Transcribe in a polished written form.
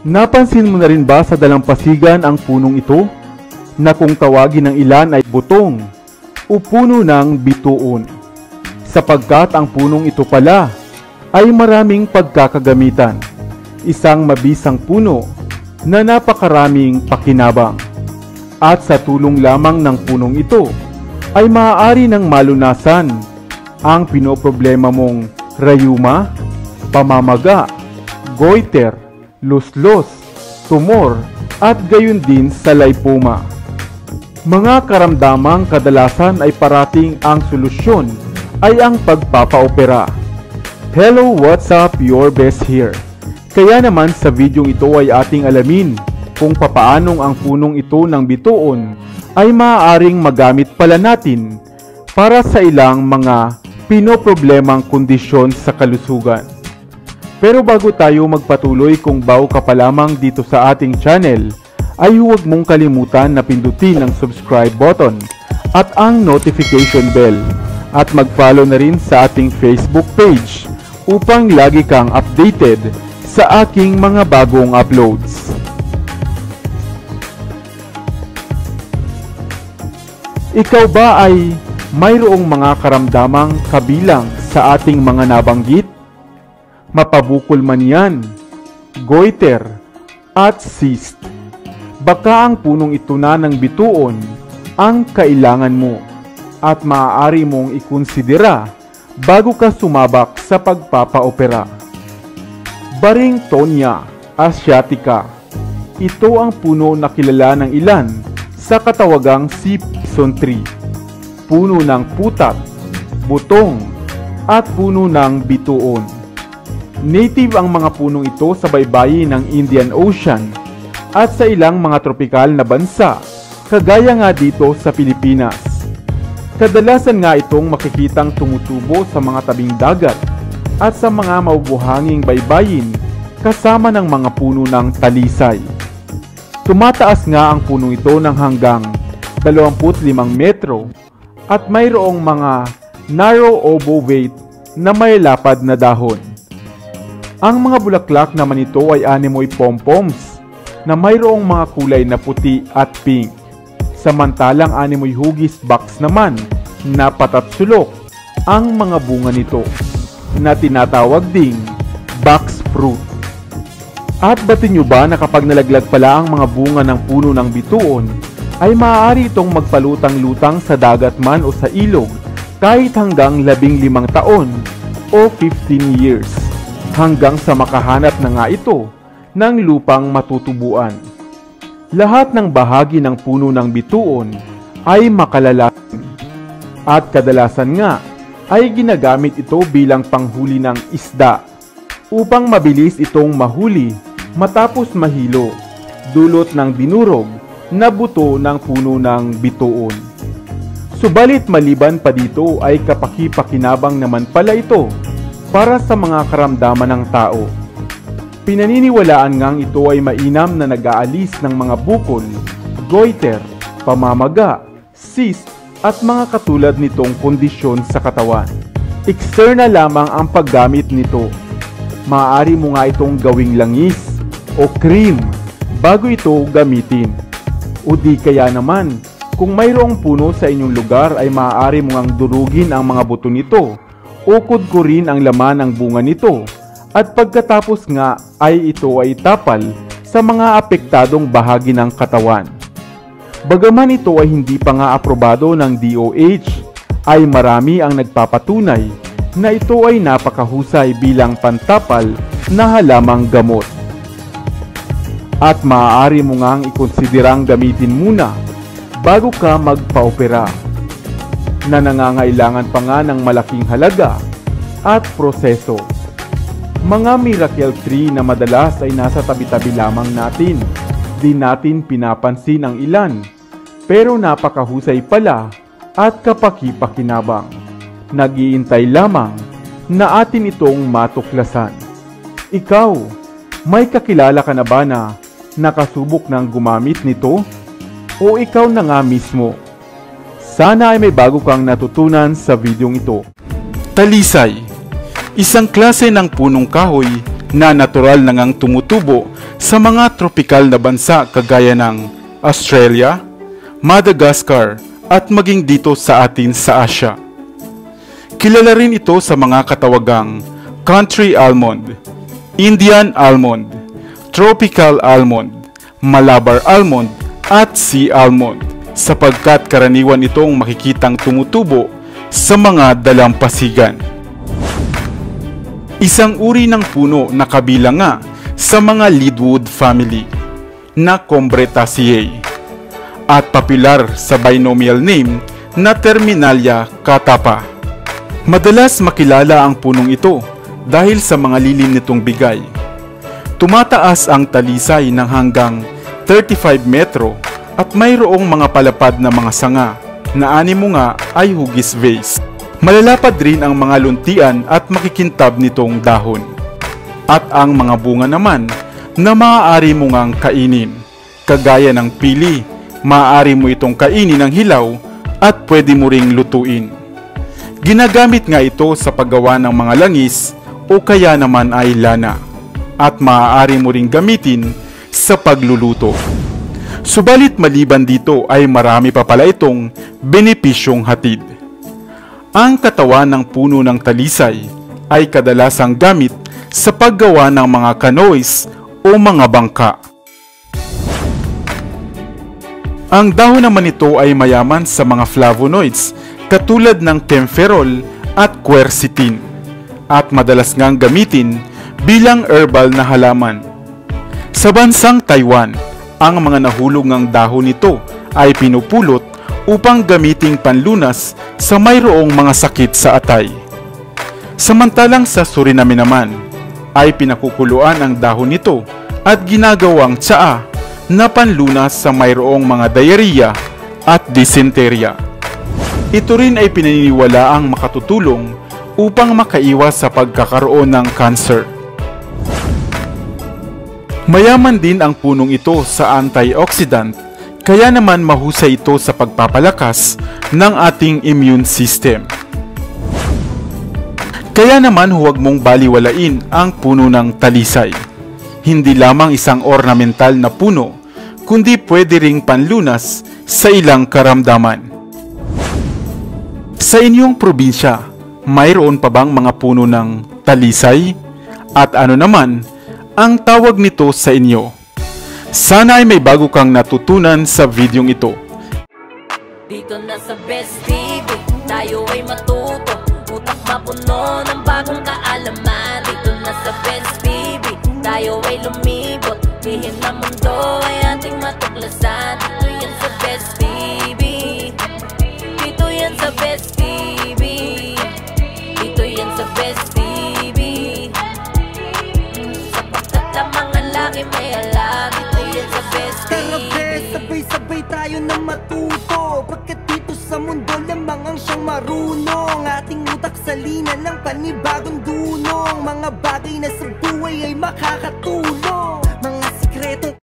Napansin mo na rin ba sa dalampasigan ang punong ito na kung tawagin ng ilan ay butong o puno ng bituon, sapagkat ang punong ito pala ay maraming pagkakagamitan. Isang mabisang puno na napakaraming pakinabang, at sa tulong lamang ng punong ito ay maaari ng malunasan ang pinoproblema mong rayuma, pamamaga, goiter, luslos, tumor, at gayon din sa lipoma. Mga karamdamang kadalasan ay parating ang solusyon ay ang pagpapaopera. Hello, what's up? Your best here. Kaya naman sa videong ito ay ating alamin kung papaanong ang punong ito ng bituon ay maaaring magamit pala natin para sa ilang mga pinoproblemang kondisyon sa kalusugan. Pero bago tayo magpatuloy, kung bago ka pa lamang dito sa ating channel, ay huwag mong kalimutan na pindutin ang subscribe button at ang notification bell, at mag-follow na rin sa ating Facebook page upang lagi kang updated sa aking mga bagong uploads. Ikaw ba ay mayroong mga karamdamang kabilang sa ating mga nabanggit? Mapabukol man yan, goiter, at cyst. Baka ang punong ito na ng bituon ang kailangan mo at maaari mong ikonsidera bago ka sumabak sa pagpapaopera. Barringtonia asiatica. Ito ang puno na kilala ng ilan sa katawagang season tree, puno ng putat, butong, at puno ng bituon. Native ang mga punong ito sa baybayin ng Indian Ocean at sa ilang mga tropikal na bansa, kagaya nga dito sa Pilipinas. Kadalasan nga itong makikitang tumutubo sa mga tabing dagat at sa mga mabubuhanging baybayin kasama ng mga puno ng talisay. Tumataas nga ang punong ito ng hanggang 25 metro at mayroong mga narrow obovate na may lapad na dahon. Ang mga bulaklak naman ito ay anemoy pompoms na mayroong mga kulay na puti at pink. Samantalang anemoy hugis box naman na patatsulok ang mga bunga nito na tinatawag ding box fruit. At batin nyo ba na kapag nalaglag pala ang mga bunga ng puno ng bituon ay maaari itong magpalutang-lutang sa dagat man o sa ilog kahit hanggang 15 taon o 15 years. Hanggang sa makahanap na nga ito ng lupang matutubuan. Lahat ng bahagi ng puno ng bituon ay makalalaking at kadalasan nga ay ginagamit ito bilang panghuli ng isda upang mabilis itong mahuli matapos mahilo dulot ng dinurog na buto ng puno ng bituon. Subalit maliban pa dito ay kapaki-pakinabang naman pala ito para sa mga karamdaman ng tao. Pinaniniwalaan ngang ito ay mainam na nag-aalis ng mga bukol, goiter, pamamaga, cyst at mga katulad nitong kondisyon sa katawan. External lamang ang paggamit nito. Maaari mo nga itong gawing langis o cream bago ito gamitin. O di kaya naman, kung mayroong puno sa inyong lugar ay maaari mo ngang durugin ang mga buto nito o kudkurin ang laman ng bunga nito, at pagkatapos nga ay ito ay tapal sa mga apektadong bahagi ng katawan. Bagaman ito ay hindi pa nga aprobado ng DOH, ay marami ang nagpapatunay na ito ay napakahusay bilang pantapal na halamang gamot. At maaari mo ngang ikonsiderang gamitin muna bago ka magpa-opera, na nangangailangan pa nga ng malaking halaga at proseso. Mga miracle tree na madalas ay nasa tabi-tabi lamang natin. Di natin pinapansin ang ilan, pero napakahusay pala at kapaki-pakinabang. Nag-iintay lamang na atin itong matuklasan. Ikaw, may kakilala ka na ba na nakasubok ng gumamit nito? O ikaw na nga mismo? Sana ay may bago kang natutunan sa videong ito. Talisay, isang klase ng punong kahoy na natural na ngang tumutubo sa mga tropikal na bansa kagaya ng Australia, Madagascar at maging dito sa atin sa Asia. Kilala rin ito sa mga katawagang country almond, Indian almond, tropical almond, Malabar almond at sea almond sapagkat karaniwan itong makikitang tumutubo sa mga dalampasigan. Isang uri ng puno na kabilang nga sa mga leadwood family na Combretaceae at popular sa binomial name na Terminalia catapa. Madalas makilala ang punong ito dahil sa mga lilim nitong bigay. Tumataas ang talisay ng hanggang 35 metro at mayroong mga palapad na mga sanga na animo nga ay hugis vase. Malalapad rin ang mga luntian at makikintab nitong dahon. At ang mga bunga naman na maaari mo ngang kainin. Kagaya ng pili, maaari mo itong kainin ng hilaw at pwede mo ring lutuin. Ginagamit nga ito sa paggawa ng mga langis o kaya naman ay lana. At maaari mo ring gamitin sa pagluluto. Subalit maliban dito ay marami pa pala itong benepisyong hatid. Ang katawan ng puno ng talisay ay kadalasang gamit sa paggawa ng mga canoes o mga bangka. Ang dahon naman nito ay mayaman sa mga flavonoids katulad ng kaempferol at quercetin at madalas ngang gamitin bilang herbal na halaman. Sa bansang Taiwan, ang mga nahulog ng dahon nito ay pinupulot upang gamiting panlunas sa mayroong mga sakit sa atay. Samantalang sa Suriname naman, ay pinakukuluan ang dahon nito at ginagawang tsaa na panlunas sa mayroong mga diarrhea at dysenteria. Ito rin ay pinaniniwalaang makatutulong upang makaiwas sa pagkakaroon ng cancer. Mayaman din ang punong ito sa antioxidant, kaya naman mahusay ito sa pagpapalakas ng ating immune system. Kaya naman huwag mong baliwalain ang puno ng talisay. Hindi lamang isang ornamental na puno, kundi pwede ring panlunas sa ilang karamdaman. Sa inyong probinsya, mayroon pa bang mga puno ng talisay? At ano naman ang tawag nito sa inyo? Sana ay may bago kang natutunan sa videong ito. Dito na sa Best TV, tayo ay matuto. Utak mapuno ng bagong kaalaman. Dito na sa Best TV, tayo ay lumibot. Lihim na mundo ay ating matuklasan. Dito yan sa Best TV. Dito yan sa Best TV. Dito yan sa Best TV. Sapagkat lamang ang laki may alam. Dito yan sa Best Tara TV. bes, sabay-sabay tayo na matuto. Pagkat dito sa mundo lamang ang siyang marunong. Ating utak salinan ng panibagong dunong. Mga bagay na sa buhay ay makakatulong.